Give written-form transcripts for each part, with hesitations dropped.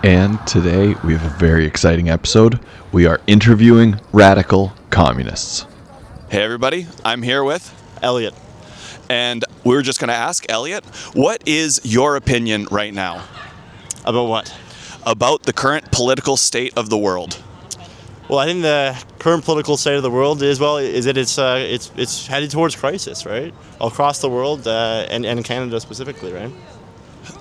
And today we have a very exciting episode. We are interviewing radical communists. Hey everybody, I'm here with Elliot. And we were just going to ask Elliot, what is your opinion right now? About what? About the current political state of the world. Well, I think the current political state of the world is that it's headed towards crisis, right? Across the world and Canada specifically, right?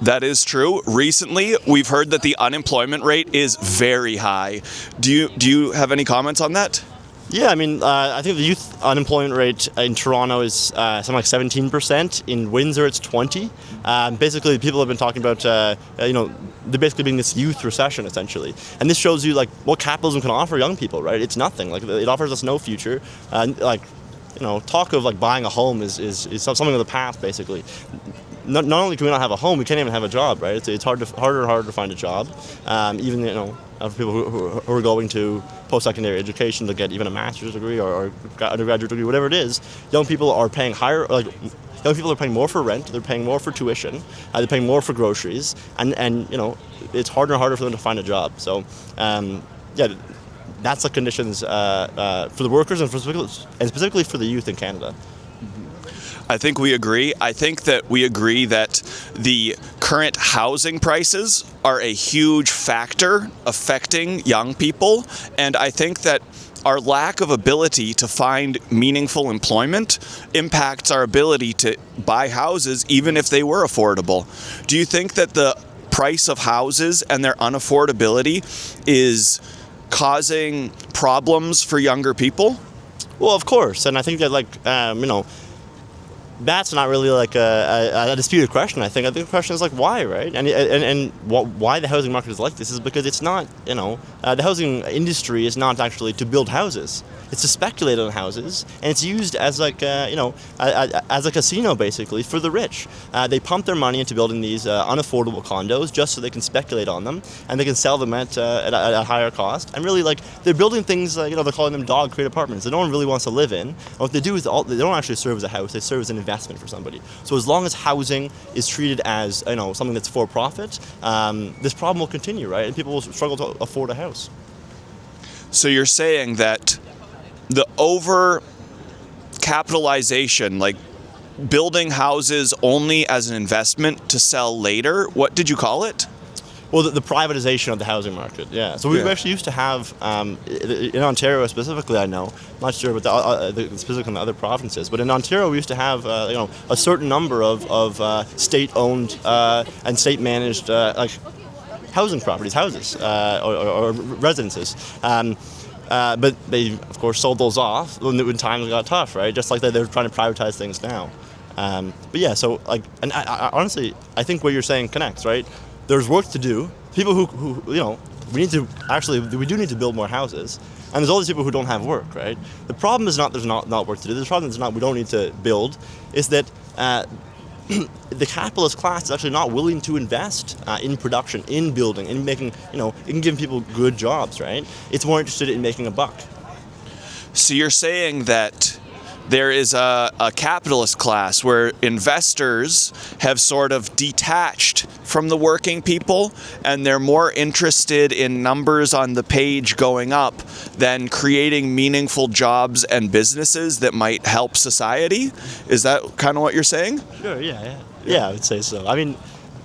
That is true. Recently, we've heard that the unemployment rate is very high. Do you have any comments on that? Yeah, I mean, I think the youth unemployment rate in Toronto is something like 17%. In Windsor, it's 20%. Basically, people have been talking about, there basically being this youth recession, essentially. And this shows you, like, what capitalism can offer young people, right? It's nothing. Like, it offers us no future. Talk of, like, buying a home is something of the past, basically. Not only can we not have a home, we can't even have a job, right? It's harder and harder to find a job, even for people who are going to post-secondary education to get even a master's degree or undergraduate degree, whatever it is. Young people are paying young people are paying more for rent, they're paying more for tuition, they're paying more for groceries, and it's harder and harder for them to find a job. So, that's the conditions for the workers and specifically for the youth in Canada. I think we agree. I think that we agree that the current housing prices are a huge factor affecting young people, and I think that our lack of ability to find meaningful employment impacts our ability to buy houses even if they were affordable. Do you think that the price of houses and their unaffordability is causing problems for younger people? Well, of course, and I think that that's not really like a disputed question. I think the question is like why, right? And why the housing market is like this is because it's not, the housing industry is not actually to build houses. It's to speculate on houses, and it's used as as a casino basically for the rich. They pump their money into building these unaffordable condos just so they can speculate on them, and they can sell them at a higher cost. And really, they're building things, they're calling them dog crate apartments that no one really wants to live in. And what they do is they don't actually serve as a house; they serve as an investment for somebody. So as long as housing is treated as something that's for profit, this problem will continue, right? And people will struggle to afford a house. So you're saying that the over-capitalization, like building houses only as an investment to sell later, what did you call it? Well, the privatization of the housing market, yeah. So we actually used to have, in Ontario specifically, I know, I'm not sure about specifically in the other provinces, but in Ontario we used to have, a certain number of state-owned and state-managed housing properties, houses, or residences. But they, of course, sold those off when times got tough, right? Just like they're trying to privatize things now. But yeah, so and I honestly, I think what you're saying connects, right? There's work to do. People who we do need to build more houses, and there's all these people who don't have work, right? The problem is not there's not work to do. The problem is not we don't need to build. Is that the capitalist class is actually not willing to invest in production, in building, in making, in giving people good jobs, right? It's more interested in making a buck. So you're saying that there is a capitalist class where investors have sort of detached from the working people, and they're more interested in numbers on the page going up than creating meaningful jobs and businesses that might help society? Is that kind of what you're saying? Sure, yeah, I would say so. I mean,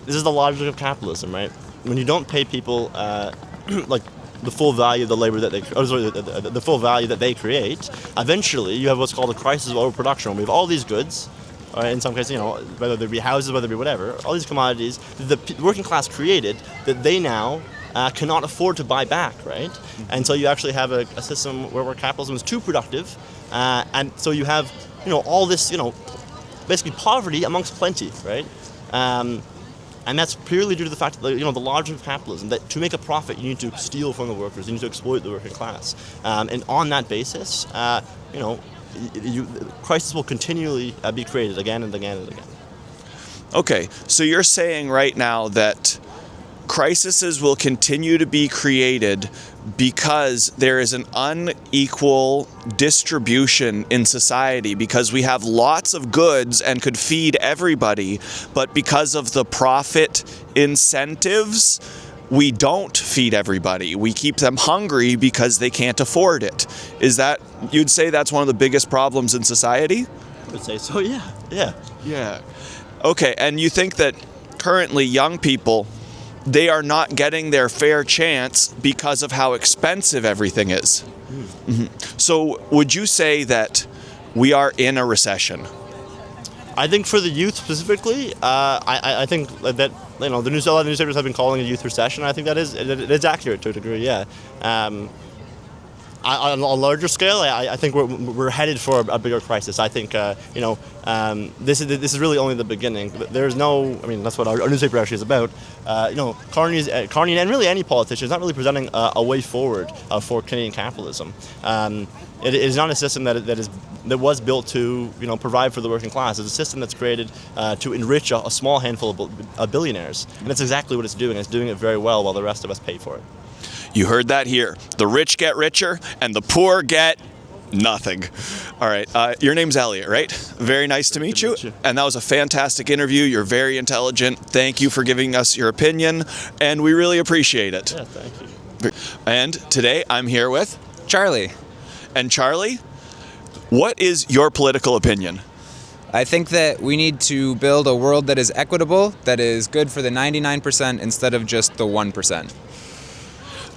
this is the logic of capitalism, right? When you don't pay people the full value of the labor that the full value that they create, eventually you have what's called a crisis of overproduction. We have all these goods, in some cases, whether they be houses, whether they be whatever, all these commodities that the working class created that they now cannot afford to buy back, right? And so you actually have a system where capitalism is too productive, and so you have all this basically poverty amongst plenty, right? And that's purely due to the fact that the logic of capitalism, that to make a profit you need to steal from the workers, you need to exploit the working class, and on that basis, crisis will continually be created again and again and again. Okay, so you're saying right now that crises will continue to be created because there is an unequal distribution in society, because we have lots of goods and could feed everybody, but because of the profit incentives, we don't feed everybody. We keep them hungry because they can't afford it. Is that, you'd say that's one of the biggest problems in society? I would say so, yeah. Yeah. Yeah. Okay, and you think that currently young people, they are not getting their fair chance because of how expensive everything is. Mm-hmm. So would you say that we are in a recession? I think for the youth specifically, I think that a lot of the newspapers have been calling it a youth recession. I think it is accurate to a degree. Yeah. On a larger scale, I think we're headed for a bigger crisis. I think this is really only the beginning. There's no, I mean, that's what our newspaper actually is about. Carney and really any politician is not really presenting a way forward for Canadian capitalism. It is not a system that was built to provide for the working class. It's a system that's created to enrich a small handful of billionaires, and that's exactly what it's doing. It's doing it very well while the rest of us pay for it. You heard that here. The rich get richer and the poor get nothing. All right. Your name's Elliot, right? Very nice to meet you. And that was a fantastic interview. You're very intelligent. Thank you for giving us your opinion, and we really appreciate it. Yeah, thank you. And today I'm here with Charlie. And Charlie, what is your political opinion? I think that we need to build a world that is equitable, that is good for the 99% instead of just the 1%.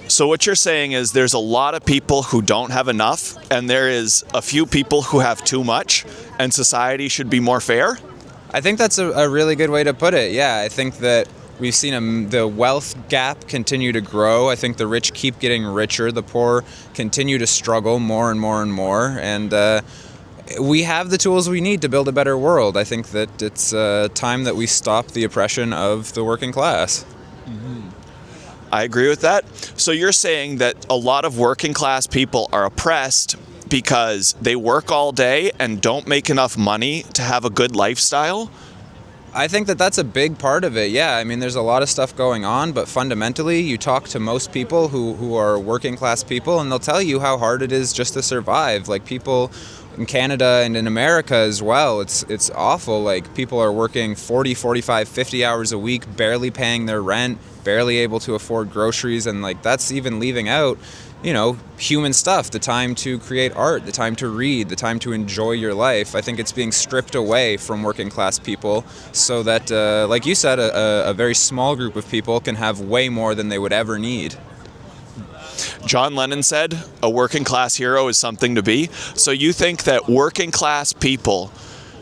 So what you're saying is there's a lot of people who don't have enough, and there is a few people who have too much, and society should be more fair? I think that's a really good way to put it. Yeah, I think that we've seen the wealth gap continue to grow. I think the rich keep getting richer. The poor continue to struggle more and more and more. And we have the tools we need to build a better world. I think that it's time that we stop the oppression of the working class. I agree with that. So you're saying that a lot of working class people are oppressed because they work all day and don't make enough money to have a good lifestyle? I think that that's a big part of it, yeah. I mean, there's a lot of stuff going on, but fundamentally, you talk to most people who are working class people, and they'll tell you how hard it is just to survive. Like, people in Canada and in America as well, it's awful. Like, people are working 40, 45, 50 hours a week, barely paying their rent, barely able to afford groceries, and like that's even leaving out, human stuff, the time to create art, the time to read, the time to enjoy your life. I think it's being stripped away from working class people so that, like you said, a very small group of people can have way more than they would ever need. John Lennon said, a working class hero is something to be. So you think that working class people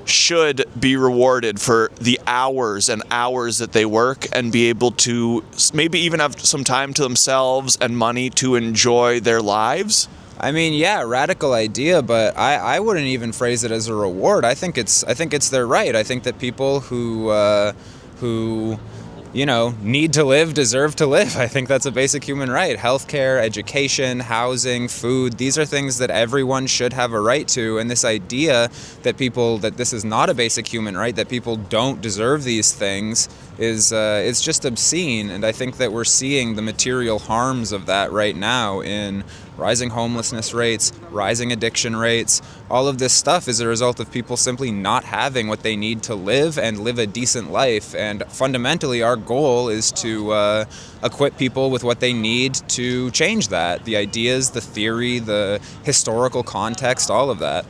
should be rewarded for the hours and hours that they work and be able to maybe even have some time to themselves and money to enjoy their lives? I mean, yeah, radical idea, but I wouldn't even phrase it as a reward. I think it's their right. I think that people who need to live, deserve to live. I think that's a basic human right. Healthcare, education, housing, food, these are things that everyone should have a right to. And this idea that this is not a basic human right, that people don't deserve these things, is it's just obscene. And I think that we're seeing the material harms of that right now in rising homelessness rates, rising addiction rates. All of this stuff is a result of people simply not having what they need to live and live a decent life. And fundamentally, our goal is to equip people with what they need to change that. The ideas, the theory, the historical context, all of that.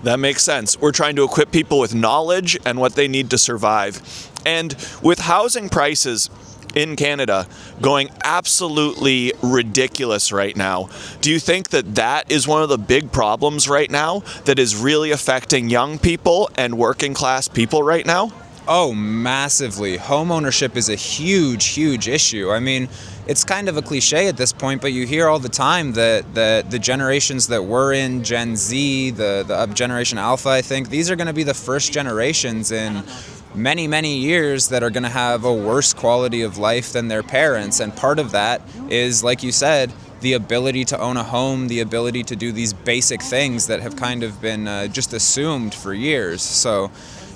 That makes sense. We're trying to equip people with knowledge and what they need to survive. And with housing prices in Canada going absolutely ridiculous right now, do you think that is one of the big problems right now that is really affecting young people and working class people right now? Oh, massively. Home ownership is a huge, huge issue. I mean, it's kind of a cliche at this point, but you hear all the time that the generations that we're in, Gen Z, the Generation Alpha, I think, these are going to be the first generations in many, many years that are going to have a worse quality of life than their parents. And part of that is, like you said, the ability to own a home, the ability to do these basic things that have kind of been just assumed for years. So,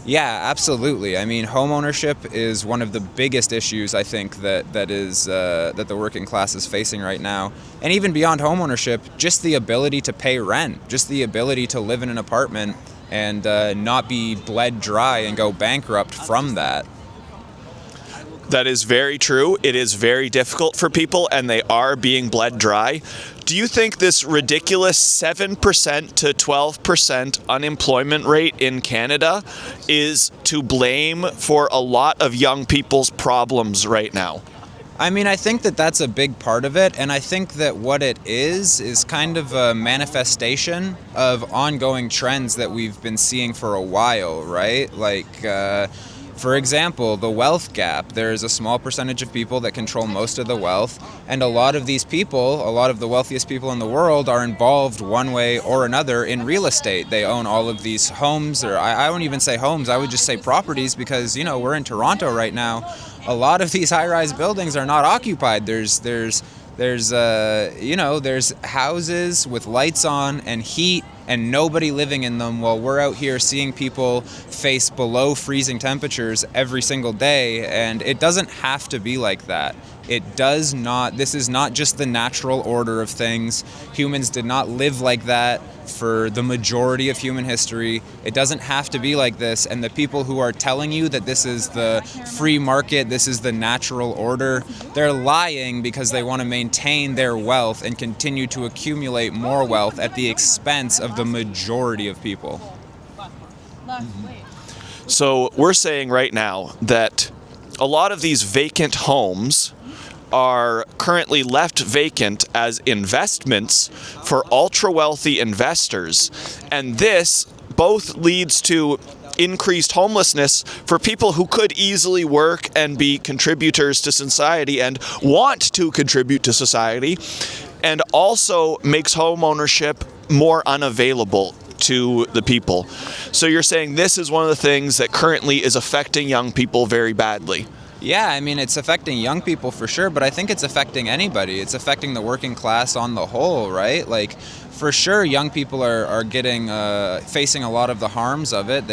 yeah, absolutely. I mean, home ownership is one of the biggest issues, I think, that the working class is facing right now. And even beyond home ownership, just the ability to pay rent, just the ability to live in an apartment and not be bled dry and go bankrupt from that. That is very true. It is very difficult for people, and they are being bled dry. Do you think this ridiculous 7% to 12% unemployment rate in Canada is to blame for a lot of young people's problems right now? I mean, I think that that's a big part of it, and I think that what it is kind of a manifestation of ongoing trends that we've been seeing for a while, right? For example, the wealth gap. There's a small percentage of people that control most of the wealth, and a lot of these people, a lot of the wealthiest people in the world, are involved one way or another in real estate. They own all of these homes, or I wouldn't even say homes, I would just say properties, because, we're in Toronto right now. A lot of these high-rise buildings are not occupied. There's houses with lights on and heat and nobody living in them, while we're out here seeing people face below freezing temperatures every single day. And it doesn't have to be like that. It does not. This is not just the natural order of things. Humans did not live like that for the majority of human history. It doesn't have to be like this. And the people who are telling you that this is the free market, this is the natural order, they're lying because they want to maintain their wealth and continue to accumulate more wealth at the expense of the majority of people. So we're saying right now that a lot of these vacant homes are currently left vacant as investments for ultra-wealthy investors. And this both leads to increased homelessness for people who could easily work and be contributors to society and want to contribute to society, and also makes home ownership more unavailable to the people. So you're saying this is one of the things that currently is affecting young people very badly. Yeah, I mean, it's affecting young people for sure, but I think it's affecting anybody. It's affecting the working class on the whole, right? For sure, young people are getting facing a lot of the harms of it.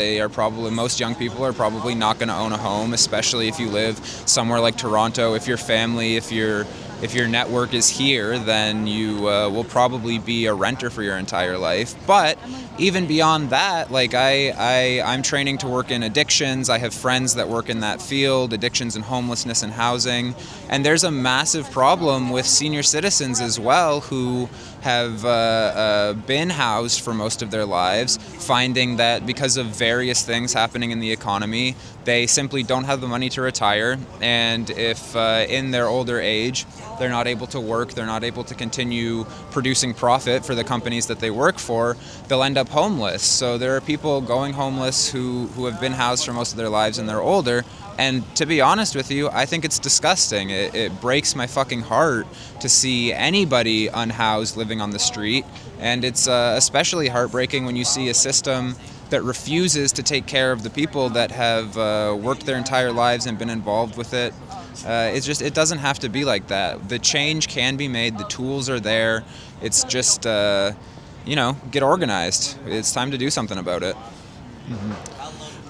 Most young people are probably not going to own a home, especially if you live somewhere like Toronto. If your family, if your network is here, then you will probably be a renter for your entire life. But even beyond that, I'm training to work in addictions. I have friends that work in that field, addictions and homelessness and housing. And there's a massive problem with senior citizens as well, who have been housed for most of their lives, finding that because of various things happening in the economy, they simply don't have the money to retire. And if in their older age, they're not able to work, they're not able to continue producing profit for the companies that they work for, they'll end up homeless. So there are people going homeless who have been housed for most of their lives and they're older. And to be honest with you, I think it's disgusting. It breaks my fucking heart to see anybody unhoused living on the street. And it's especially heartbreaking when you see a system that refuses to take care of the people that have worked their entire lives and been involved with it. It doesn't have to be like that. The change can be made. The tools are there. It's just, get organized. It's time to do something about it. Mm-hmm.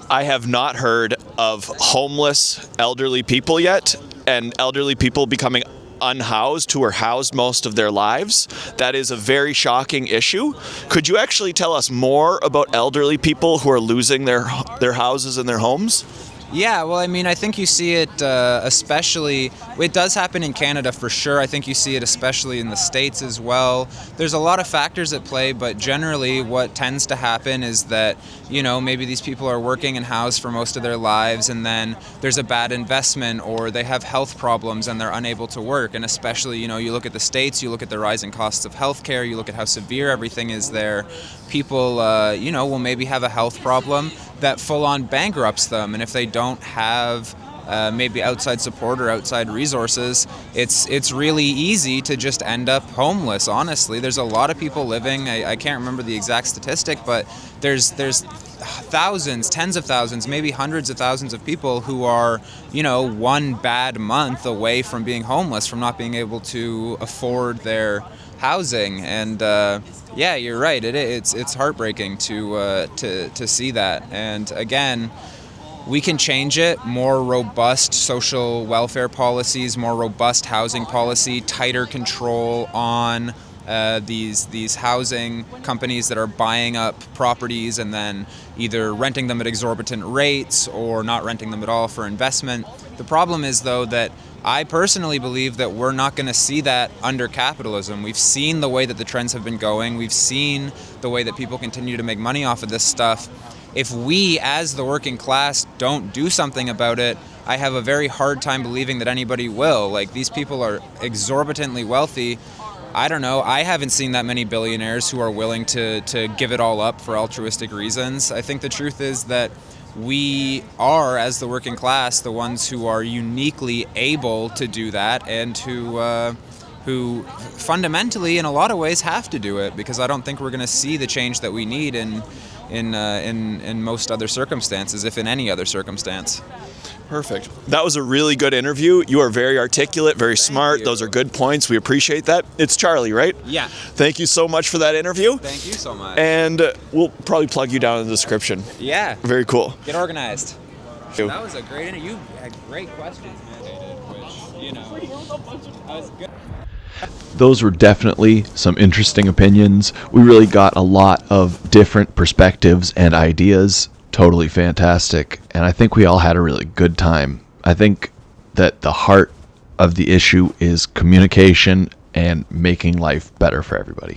I have not heard of homeless elderly people yet, and elderly people becoming unhoused who are housed most of their lives. That is a very shocking issue. Could you actually tell us more about elderly people who are losing their houses and their homes? Yeah, well, I mean, I think you see it especially, it does happen in Canada for sure. I think you see it especially in the States as well. There's a lot of factors at play, but generally what tends to happen is that, maybe these people are working and housed for most of their lives, and then there's a bad investment, or they have health problems and they're unable to work. And especially, you look at the States, you look at the rising costs of healthcare, you look at how severe everything is there. People, will maybe have a health problem that full-on bankrupts them, and if they don't have maybe outside support or outside resources, it's really easy to just end up homeless. Honestly, there's a lot of people living. I can't remember the exact statistic, but there's thousands, tens of thousands, maybe hundreds of thousands of people who are, one bad month away from being homeless, from not being able to afford their housing. And yeah, you're right. It's heartbreaking to see that. And again, we can change it. More robust social welfare policies, more robust housing policy, tighter control on these housing companies that are buying up properties and then either renting them at exorbitant rates or not renting them at all for investment. The problem is, though, that I personally believe that we're not going to see that under capitalism. We've seen the way that the trends have been going. We've seen the way that people continue to make money off of this stuff. If we, as the working class, don't do something about it, I have a very hard time believing that anybody will. Like, these people are exorbitantly wealthy. I don't know. I haven't seen that many billionaires who are willing to give it all up for altruistic reasons. I think the truth is that we are, as the working class, the ones who are uniquely able to do that, and who fundamentally, in a lot of ways, have to do it, because I don't think we're going to see the change that we need in most other circumstances, if in any other circumstance. Perfect. That was a really good interview. You are very articulate, very smart. you. Those are good points. We appreciate that. It's Charlie, right? Yeah. Thank you so much for that interview. Thank you so much. And we'll probably plug you down in the description. Yeah. Very cool. Get organized. You. That was a great interview. You had great questions, man. Which, you know, that was good. Those were definitely some interesting opinions. We really got a lot of different perspectives and ideas. Totally fantastic. And I think we all had a really good time. I think that the heart of the issue is communication and making life better for everybody.